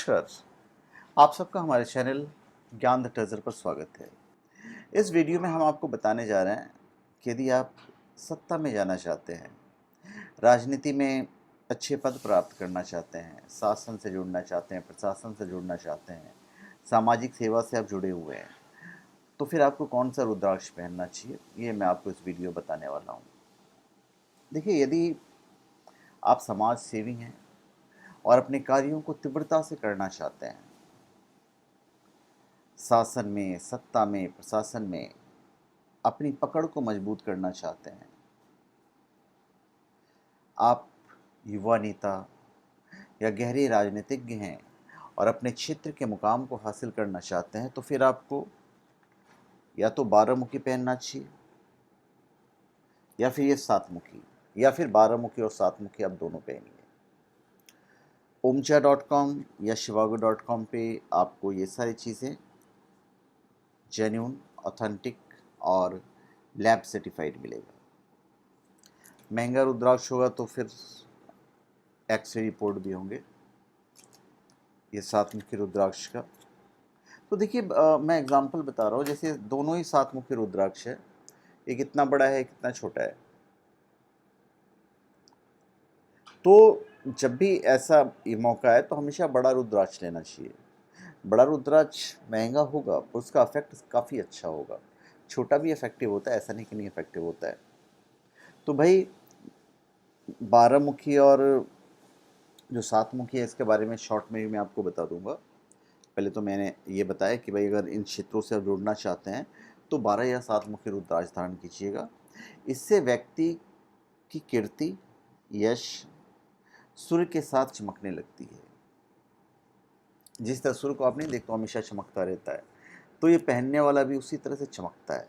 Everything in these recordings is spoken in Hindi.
नमस्कार। आप सबका हमारे चैनल ज्ञान द ट्रेजर पर स्वागत है। इस वीडियो में हम आपको बताने जा रहे हैं कि यदि आप सत्ता में जाना चाहते हैं, राजनीति में अच्छे पद प्राप्त करना चाहते हैं, शासन से जुड़ना चाहते हैं, प्रशासन से जुड़ना चाहते हैं, सामाजिक सेवा से आप जुड़े हुए हैं, तो फिर आपको कौन सा रुद्राक्ष पहनना चाहिए, ये मैं आपको इस वीडियो बताने वाला हूँ। देखिए, यदि आप समाज सेवी हैं और अपने कार्यों को तीव्रता से करना चाहते हैं, शासन में, सत्ता में, प्रशासन में अपनी पकड़ को मजबूत करना चाहते हैं, आप युवा नेता या गहरे राजनीतिज्ञ हैं और अपने क्षेत्र के मुकाम को हासिल करना चाहते हैं, तो फिर आपको या तो 12 मुखी पहनना चाहिए या फिर ये 7 मुखी, या फिर 12 मुखी और 7 मुखी आप दोनों पहनिए। omcha.com या shivago.com पे आपको ये सारी चीज़ें जेन्यून, ऑथेंटिक और लैब सर्टिफाइड मिलेगा। महंगा रुद्राक्ष होगा तो फिर एक्सरे रिपोर्ट भी होंगे ये 7 मुखी रुद्राक्ष का। तो देखिए, मैं एग्जांपल बता रहा हूँ, जैसे दोनों ही 7 मुखी रुद्राक्ष है, एक इतना बड़ा है, एक इतना छोटा है। तो जब भी ऐसा ये मौका है तो हमेशा बड़ा रुद्राक्ष लेना चाहिए। बड़ा रुद्राक्ष महंगा होगा पर उसका इफेक्ट काफ़ी अच्छा होगा। छोटा भी इफेक्टिव होता है, ऐसा नहीं कि नहीं इफेक्टिव होता है। तो भाई 12 मुखी और जो 7 मुखी है, इसके बारे में शॉर्ट में भी मैं आपको बता दूंगा। पहले तो मैंने ये बताया कि भाई अगर इन क्षेत्रों से आप जुड़ना चाहते हैं तो 12 या 7 मुखी रुद्राक्ष धारण कीजिएगा। इससे व्यक्ति की कीर्ति, यश सूर्य के साथ चमकने लगती है। जिस तरह सूर्य को आप नहीं देखते, हमेशा चमकता रहता है, तो ये पहनने वाला भी उसी तरह से चमकता है।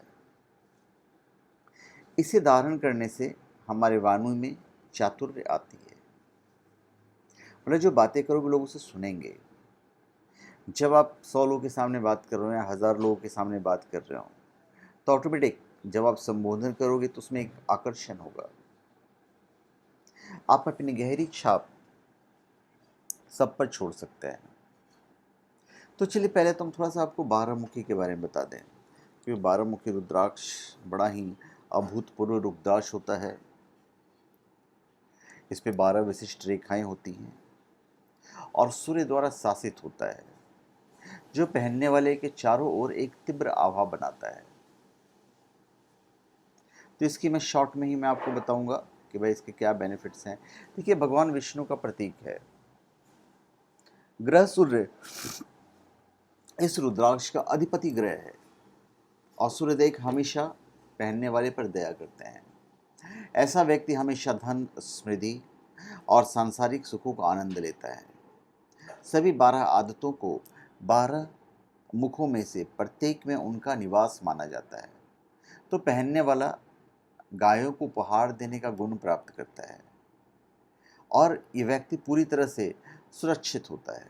इसे धारण करने से हमारे वाणी में चातुर्य आती है। मतलब जो बातें करोगे लोग उसे सुनेंगे। जब आप 100 लोगों के सामने बात कर रहे हो या 1000 लोगों के सामने बात कर रहे हो, तो ऑटोमेटिक जब आप संबोधन करोगे तो उसमें एक आकर्षण होगा। आप अपनी गहरी छाप सब पर छोड़ सकते हैं। तो चलिए, पहले तो हम थोड़ा सा आपको 12 मुखी के बारे में बता दें, क्योंकि 12 मुखी रुद्राक्ष बड़ा ही अभूतपूर्व रुद्राक्ष होता है। इस पे 12 विशिष्ट रेखाएं होती हैं और सूर्य द्वारा शासित होता है, जो पहनने वाले के चारों ओर एक तीव्र आभा बनाता है। तो इसकी मैं शॉर्ट में ही मैं आपको बताऊंगा कि भाई इसके क्या बेनिफिट्स हैं। देखिए, भगवान विष्णु का प्रतीक है। ग्रह सूर्य इस रुद्राक्ष का अधिपति ग्रह है और सूर्यदेव हमेशा पहनने वाले पर दया करते हैं। ऐसा व्यक्ति हमेशा धन, समृद्धि और सांसारिक सुखों का आनंद लेता है। सभी 12 आदतों को 12 मुखों में से प्रत्येक में उनका निवास माना जाता है। तो पहनने वाला गायों को उपहार देने का गुण प्राप्त करता है और ये व्यक्ति पूरी तरह से सुरक्षित होता है।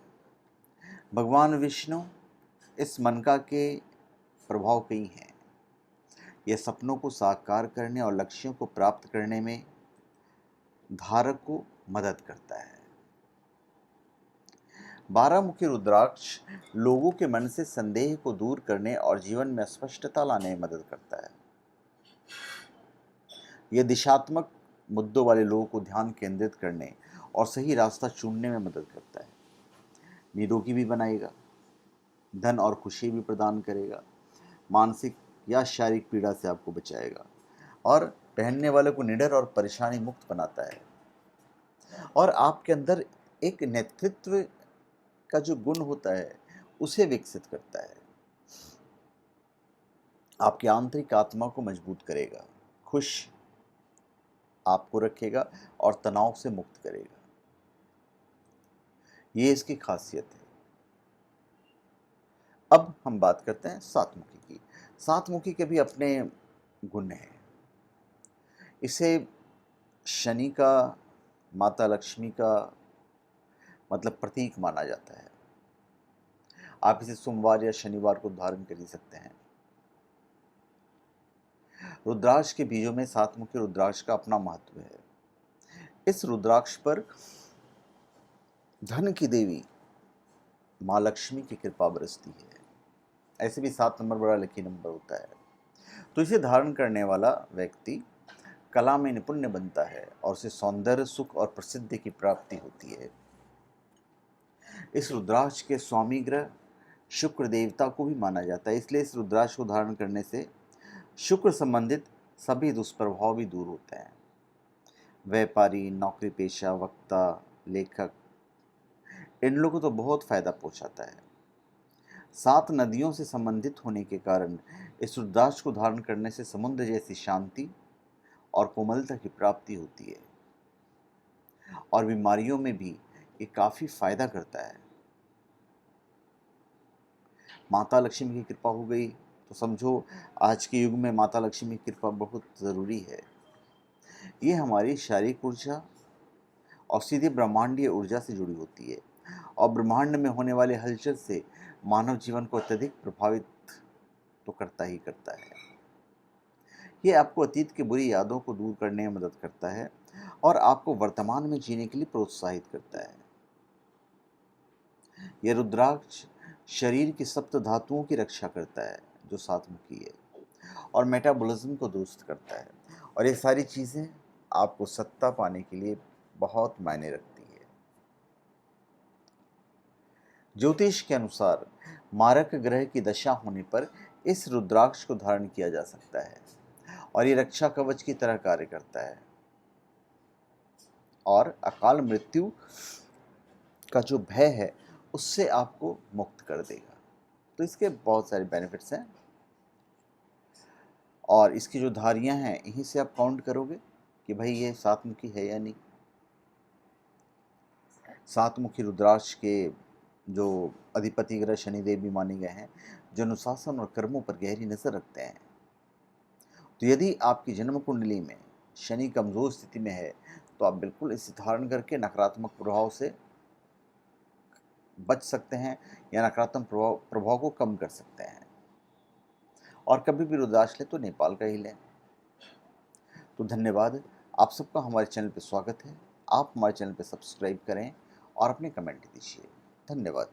भगवान विष्णु इस मनका के प्रभाव पे ही हैं। यह सपनों को साकार करने और लक्ष्यों को प्राप्त करने में धारक को मदद करता है। 12 मुखी रुद्राक्ष लोगों के मन से संदेह को दूर करने और जीवन में स्पष्टता लाने में मदद करता है। यह दिशात्मक मुद्दों वाले लोगों को ध्यान केंद्रित करने और सही रास्ता चुनने में मदद करता है। निरोगी भी बनाएगा, धन और खुशी भी प्रदान करेगा, मानसिक या शारीरिक पीड़ा से आपको बचाएगा और पहनने वाले को निडर और परेशानी मुक्त बनाता है और आपके अंदर एक नेतृत्व का जो गुण होता है उसे विकसित करता है। आपकी आंतरिक आत्मा को मजबूत करेगा, खुश आपको रखेगा और तनाव से मुक्त करेगा। ये इसकी खासियत है। अब हम बात करते हैं 7 मुखी की। 7 मुखी के भी अपने गुण हैं। इसे शनि का, माता लक्ष्मी का मतलब प्रतीक माना जाता है। आप इसे सोमवार या शनिवार को धारण कर ही सकते हैं। रुद्राक्ष के बीजों में 7 मुखी रुद्राक्ष का अपना महत्व है। इस रुद्राक्ष पर धन की देवी माँ लक्ष्मी की कृपा बरसती है। ऐसे भी 7 नंबर बड़ा लकी नंबर होता है। तो इसे धारण करने वाला व्यक्ति कला में निपुण बनता है और उसे सौंदर्य, सुख और प्रसिद्धि की प्राप्ति होती है। इस रुद्राक्ष के स्वामी ग्रह शुक्र देवता को भी माना जाता है, इसलिए इस रुद्राक्ष को धारण करने से शुक्र संबंधित सभी दुष्प्रभाव भी दूर होते हैं। व्यापारी, नौकरी पेशा, वक्ता, लेखक, इन लोगों को तो बहुत फायदा पहुंचाता है। 7 नदियों से संबंधित होने के कारण इस रुद्राक्ष को धारण करने से समुद्र जैसी शांति और कोमलता की प्राप्ति होती है और बीमारियों में भी ये काफ़ी फायदा करता है। माता लक्ष्मी की कृपा हो गई तो समझो आज के युग में माता लक्ष्मी की कृपा बहुत ज़रूरी है। ये हमारी शारीरिक ऊर्जा और सीधे ब्रह्मांडीय ऊर्जा से जुड़ी होती है और ब्रह्मांड में होने वाले हलचल से मानव जीवन को अत्यधिक प्रभावित तो करता ही करता है। ये आपको अतीत की बुरी यादों को दूर करने में मदद करता है और आपको वर्तमान में जीने के लिए प्रोत्साहित करता है। यह रुद्राक्ष शरीर की सप्त धातुओं की रक्षा करता है जो सातमुखी है और मेटाबॉलिज्म को दुरुस्त करता है और ये सारी चीज़ें आपको सत्ता पाने के लिए बहुत मायने रखती है। ज्योतिष के अनुसार मारक ग्रह की दशा होने पर इस रुद्राक्ष को धारण किया जा सकता है और ये रक्षा कवच की तरह कार्य करता है और अकाल मृत्यु का जो भय है उससे आपको मुक्त कर देगा। तो इसके बहुत सारे बेनिफिट्स हैं और इसकी जो धारियां हैं यहीं से आप काउंट करोगे कि भाई ये सातमुखी है या नहीं। सातमुखी रुद्राक्ष के जो अधिपति ग्रह शनिदेव भी माने गए हैं जो अनुशासन और कर्मों पर गहरी नजर रखते हैं। तो यदि आपकी जन्म कुंडली में शनि कमजोर स्थिति में है तो आप बिल्कुल इसे धारण करके नकारात्मक प्रभाव से बच सकते हैं या नकारात्मक प्रभाव को कम कर सकते हैं। और कभी भी रुद्राक्ष लें तो नेपाल का ही लें। तो धन्यवाद, आप सबका हमारे चैनल पर स्वागत है। आप हमारे चैनल पर सब्सक्राइब करें और अपने कमेंट दीजिए। धन्यवाद।